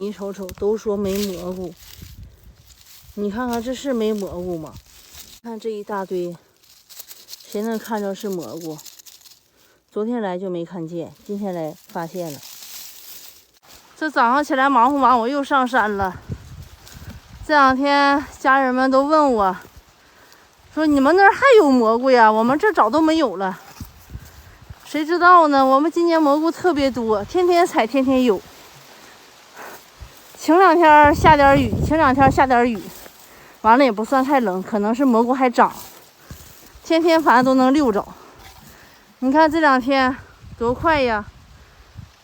你瞅瞅，都说没蘑菇，你看看这是没蘑菇吗？看这一大堆，谁能看着是蘑菇？昨天来就没看见，今天来发现了。这早上起来忙活忙活，我又上山了。这两天家人们都问我，说你们那儿还有蘑菇呀？我们这早都没有了。谁知道呢？我们今年蘑菇特别多，天天采，天天有。晴两天下点雨，晴两天下点雨，完了也不算太冷，可能是蘑菇还长，天天反正都能溜着。你看这两天多快呀！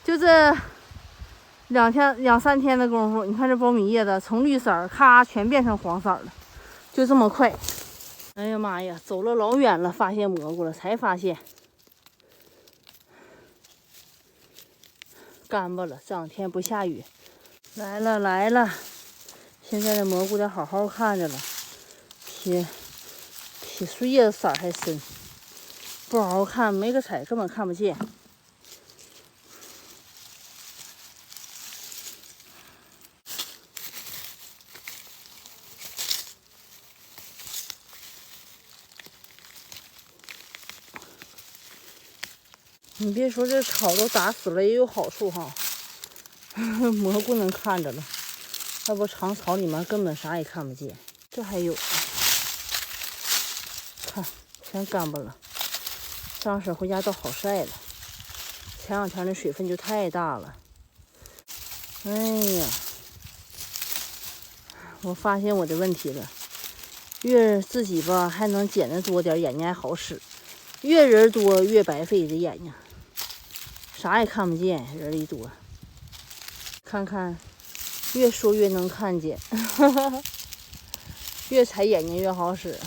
就这两三天的功夫，你看这苞米叶子从绿色咔全变成黄色了，就这么快。哎呀妈呀，走了老远了，发现蘑菇了，才发现干巴了。这两天不下雨。来了来了，现在的蘑菇得好好看着了，比树叶子色还深，不好好看没个彩根本看不见。你别说，这草都打死了也有好处哈，蘑菇能看着了，要不长草里面根本啥也看不见。这还有，看全干巴了，张婶回家倒好晒了。前两天的水分就太大了。哎呀，我发现我的问题了，越自己吧还能捡得多点，眼睛还好使，越人多越白费这眼睛，啥也看不见，人一多。看看，越说越能看见，越踩眼睛越好使。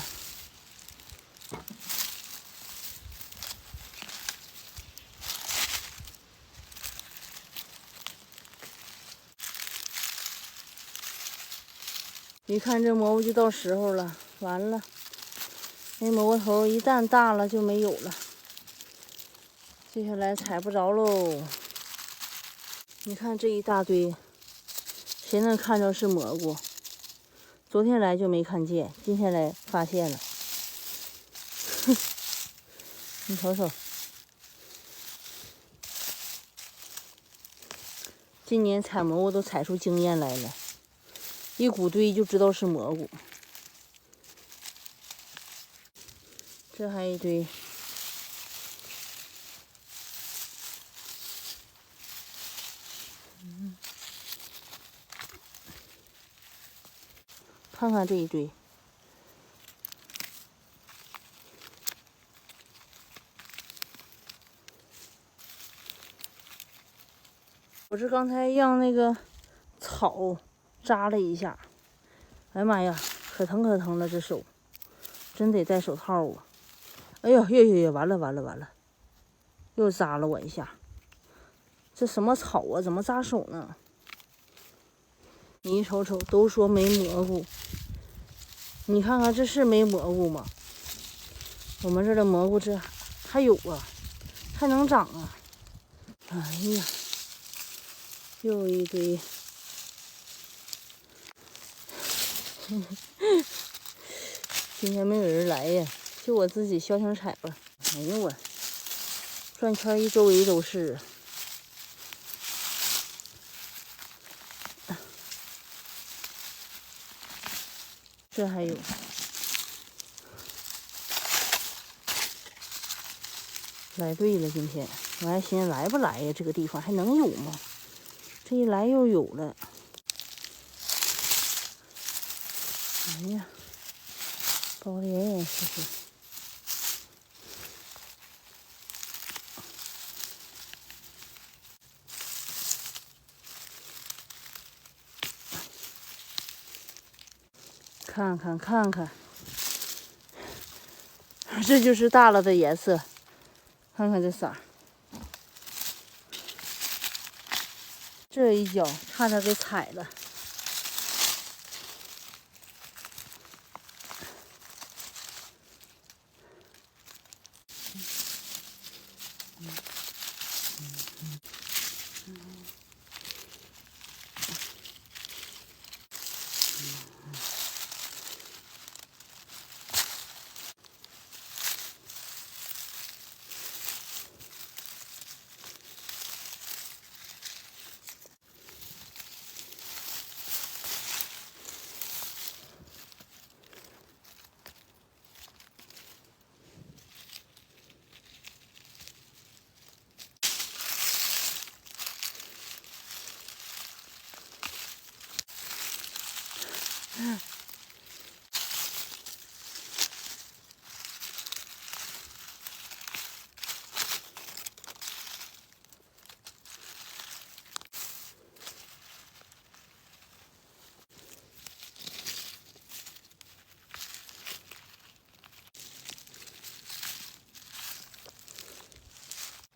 一看这蘑菇就到时候了，完了，那蘑菇头一旦大了就没有了，接下来采不着喽。你看这一大堆，谁能看着是蘑菇？昨天来就没看见，今天来发现了。你瞅瞅，今年采蘑菇都采出经验来了，一股堆就知道是蘑菇。这还一堆，看看这一堆。我这刚才让那个草扎了一下，哎呀妈呀，可疼可疼了，这手真得戴手套啊！哎呦，完了完了完了，又扎了我一下。这什么草啊？怎么扎手呢？你瞅瞅，都说没蘑菇，你看看这是没蘑菇吗？我们这儿的蘑菇这还有啊，还能长啊！哎呀，又一堆。今天没有人来呀，就我自己消停采吧。哎呦我，转圈一周围都是。这还有，来对了，今天我还寻思来不来呀？这个地方还能有吗？这一来又有了。哎呀，包得严严实实。看看看看，这就是大了的颜色。看看这色儿，这一脚差点给踩了。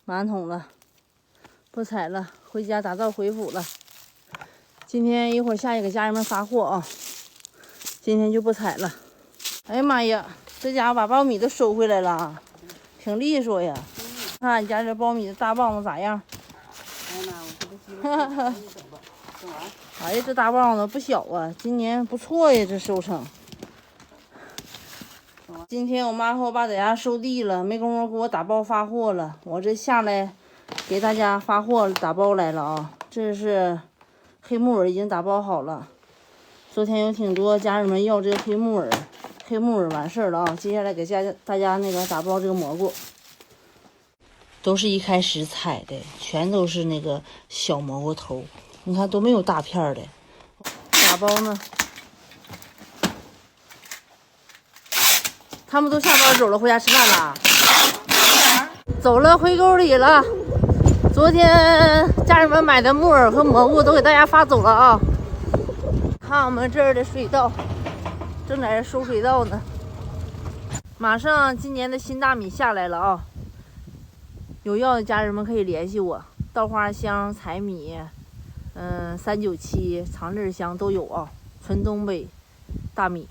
满桶了，不采了，回家打道回府了。今天一会儿下去给家人们发货啊，今天就不采了。哎呀妈呀，这家伙把苞米都收回来了，挺利索呀。看你家这苞米的大棒子咋样？哈哈。哎呀，这大棒子不小啊，今年不错呀，这收成。今天我妈和我爸在家收地了，没工夫给我打包发货了。我这下来给大家发货打包来了啊。这是黑木耳，已经打包好了。昨天有挺多家人们要这个黑木耳，黑木耳完事儿了啊。接下来给大家那个打包这个蘑菇，都是一开始采的，全都是那个小蘑菇头，你看都没有大片的。打包呢？他们都下班走了，回家吃饭了。走了，回沟里了。昨天家人们买的木耳和蘑菇都给大家发走了啊。看我们这儿的水稻，正在这收水稻呢。马上今年的新大米下来了啊，有要的家人们可以联系我。稻花香、彩米，397、长粒香都有啊，纯东北大米。